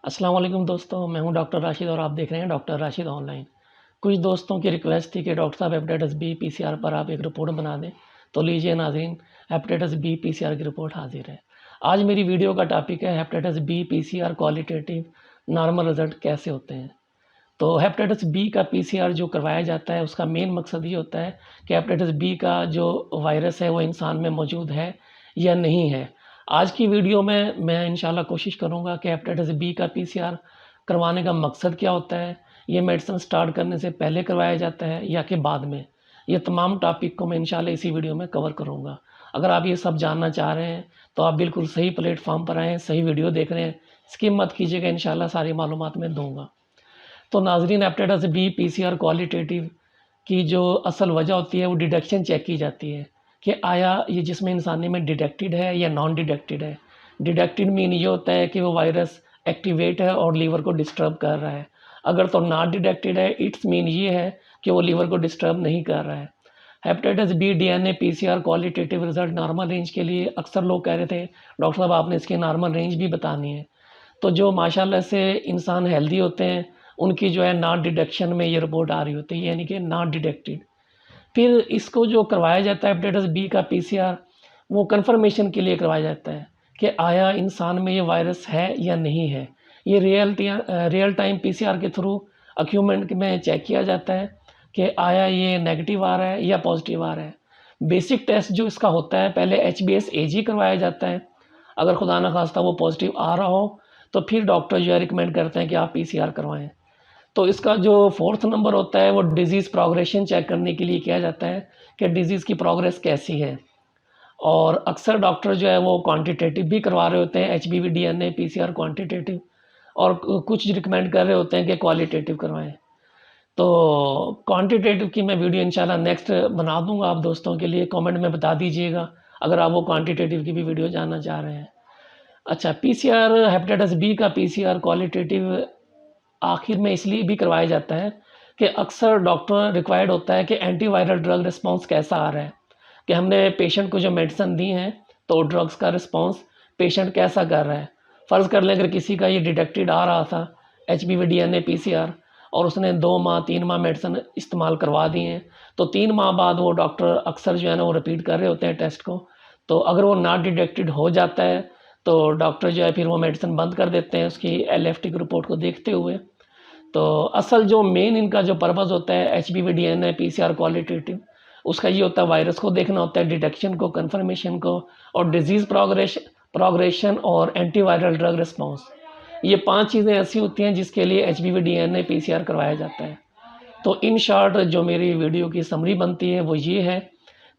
अस्सलाम वालेकुम दोस्तों, मैं हूं डॉक्टर राशिद और आप देख रहे हैं डॉक्टर राशिद ऑनलाइन। कुछ दोस्तों की रिक्वेस्ट थी कि डॉक्टर साहब हेपेटाइटिस बी पीसीआर पर आप एक रिपोर्ट बना दें, तो लीजिए नाज़रीन, हेपेटाइटिस बी पीसीआर की रिपोर्ट हाजिर है। आज मेरी वीडियो का टॉपिक है hepatitis B PCR qualitative normal result कैसे होते हैं। तो हेपेटाइटिस बी का पीसीआर जो करवाया जाता है उसका मेन मकसद ये होता है कि हेपेटाइटिस बी का जो वायरस है वो इंसान में मौजूद है या नहीं है। आज की वीडियो में मैं इंशाल्लाह कोशिश करूँगा कि हेपेटाइटिस बी का पीसीआर करवाने का मकसद क्या होता है, ये मेडिसिन स्टार्ट करने से पहले करवाया जाता है या कि बाद में। ये तमाम टॉपिक को मैं इंशाल्लाह इसी वीडियो में कवर करूँगा। अगर आप ये सब जानना चाह रहे हैं तो आप बिल्कुल सही प्लेटफॉर्म पर आएँ, सही वीडियो देख रहे हैं, स्किप मत कीजिएगा, इंशाल्लाह सारी मालूमात मैं दूँगा। तो नाज़रीन, हेपेटाइटिस बी पीसीआर क्वालिटेटिव की जो असल वजह होती है वो डिटेक्शन चेक की जाती है कि आया ये जिस्म इंसानी में डिटेक्टेड है या नॉन डिटेक्टेड है। डिटेक्टेड मीन ये होता है कि वो वायरस एक्टिवेट है और लीवर को डिस्टर्ब कर रहा है। अगर तो नॉट डिटेक्टेड है, इट्स मीन ये है कि वो लीवर को डिस्टर्ब नहीं कर रहा है। Hepatitis B DNA PCR qualitative result normal range के लिए अक्सर लोग कह रहे थे डॉक्टर साहब आपने इसकी नॉर्मल रेंज भी बतानी है। तो जो माशाल्लाह से इंसान हेल्दी होते हैं उनकी जो है नॉट डिटेक्शन में ये रिपोर्ट आ रही होती है, यानी कि नॉट डिटेक्टेड। फिर इसको जो करवाया जाता है हेपेटाइटिस बी का पीसीआर, वो कंफर्मेशन के लिए करवाया जाता है कि आया इंसान में ये वायरस है या नहीं है। ये रियल टाइम पीसीआर के थ्रू एक्यूपमेंट में चेक किया जाता है कि आया ये नेगेटिव आ रहा है या पॉजिटिव आ रहा है। बेसिक टेस्ट जो इसका होता है, पहले HbS-Ag करवाया जाता है। अगर खुदा न खास्ता वो पॉजिटिव आ रहा हो तो फिर डॉक्टर जो है रिकमेंड करते हैं कि आप पीसीआर करवाएं। तो इसका जो फोर्थ नंबर होता है वो डिज़ीज़ प्रोग्रेशन चेक करने के लिए किया जाता है कि डिज़ीज़ की प्रोग्रेस कैसी है। और अक्सर डॉक्टर जो है वो क्वांटिटेटिव भी करवा रहे होते हैं, एचबीवी डीएनए पीसीआर क्वांटिटेटिव, और कुछ रिकमेंड कर रहे होते हैं कि क्वालिटेटिव करवाएं। तो क्वांटिटेटिव की मैं वीडियो इंशाल्लाह नेक्स्ट बना दूंगा आप दोस्तों के लिए, कमेंट में बता दीजिएगा अगर आप वो क्वांटिटेटिव की भी वीडियो जानना चाह रहे हैं। अच्छा, पीसीआर हेपेटाइटिस बी का पीसीआर क्वालिटेटिव आखिर में इसलिए भी करवाया जाता है कि अक्सर डॉक्टर रिक्वायर्ड होता है कि एंटीवायरल ड्रग रिस्पॉन्स कैसा आ रहा है, कि हमने पेशेंट को जो मेडिसिन दी हैं तो ड्रग्स का रिस्पॉन्स पेशेंट कैसा कर रहा है। फ़र्ज़ कर लें अगर किसी का ये डिटेक्टेड आ रहा था HbV DNA PCR और उसने 2 माह 3 माह मेडिसिन इस्तेमाल करवा दी हैं, तो 3 माह बाद वो डॉक्टर अक्सर जो है ना वो रिपीट कर रहे होते हैं टेस्ट को। तो अगर वो नॉट डिटेक्टेड हो जाता है तो डॉक्टर जो है फिर वो मेडिसिन बंद कर देते हैं उसकी LFT की रिपोर्ट को देखते हुए। तो असल जो मेन इनका जो पर्पज़ होता है HbV DNA PCR क्वालिटेटिव, उसका ये होता है वायरस को देखना होता है, डिटेक्शन को, कन्फर्मेशन को, और डिजीज़ प्रोग्रेशन और एंटीवायरल ड्रग रिस्पॉन्स। ये 5 चीज़ें ऐसी होती हैं जिसके लिए HbV DNA PCR करवाया जाता है। तो इन शॉर्ट जो मेरी वीडियो की समरी बनती है वो ये है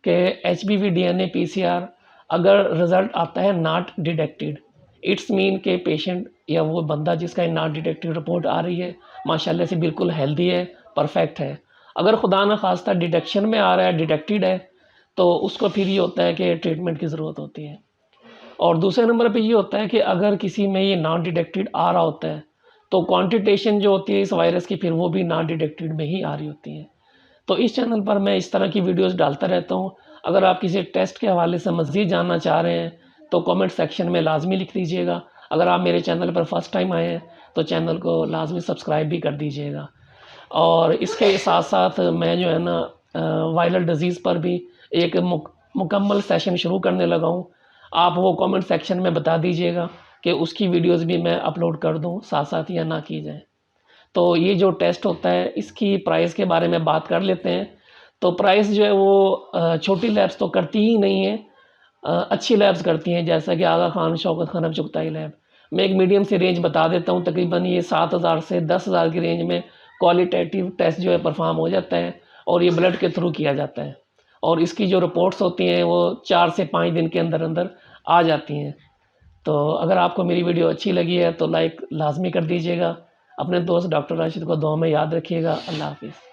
कि HbV DNA PCR अगर रिज़ल्ट आता है नॉट डिटेक्टेड, इट्स मीन के पेशेंट या वो बंदा जिसका नॉट डिटेक्टेड रिपोर्ट आ रही है माशाल्लाह से बिल्कुल हेल्दी है, परफेक्ट है। अगर खुदा न खास्ता डिटेक्शन में आ रहा है, डिटेक्टेड है, तो उसको फिर ये होता है कि ट्रीटमेंट की ज़रूरत होती है। और दूसरे नंबर पे ये होता है कि अगर किसी में ये नॉन डिटेक्टेड आ रहा होता है तो क्वांटिटेशन जो होती है इस वायरस की फिर वो भी नॉन डिटेक्टेड में ही आ रही होती है। तो इस चैनल पर मैं इस तरह की वीडियोस डालता रहता हूँ। अगर आप किसी टेस्ट के हवाले से मज़ीद जानना चाह रहे हैं तो कमेंट सेक्शन में लाजमी लिख दीजिएगा। अगर आप मेरे चैनल पर फर्स्ट टाइम आए हैं तो चैनल को लाजमी सब्सक्राइब भी कर दीजिएगा। और इसके साथ साथ मैं जो है ना वायरल डिज़ीज़ पर भी एक मुकम्मल सेशन शुरू करने लगा हूँ। आप वो कमेंट सेक्शन में बता दीजिएगा कि उसकी वीडियोस भी मैं अपलोड कर दूँ साथ साथ या ना की जाए। तो ये जो टेस्ट होता है इसकी प्राइस के बारे में बात कर लेते हैं। तो प्राइस जो है वो छोटी लैब्स तो करती ही नहीं है, अच्छी लैब्स करती हैं जैसा कि आगा खान, शौकत खान, चुगताई लैब। मैं एक मीडियम सी रेंज बता देता हूँ, तकरीबन ये 7,000 से 10,000 की रेंज में क्वालिटेटिव टेस्ट जो है परफॉर्म हो जाता है और ये ब्लड के थ्रू किया जाता है और इसकी जो रिपोर्ट्स होती हैं वो 4 से 5 दिन के अंदर अंदर आ जाती हैं। तो अगर आपको मेरी वीडियो अच्छी लगी है तो लाइक लाजमी कर दीजिएगा। अपने दोस्त डॉक्टर राशिद को दुआ में याद रखिएगा। अल्लाह हाफिज़।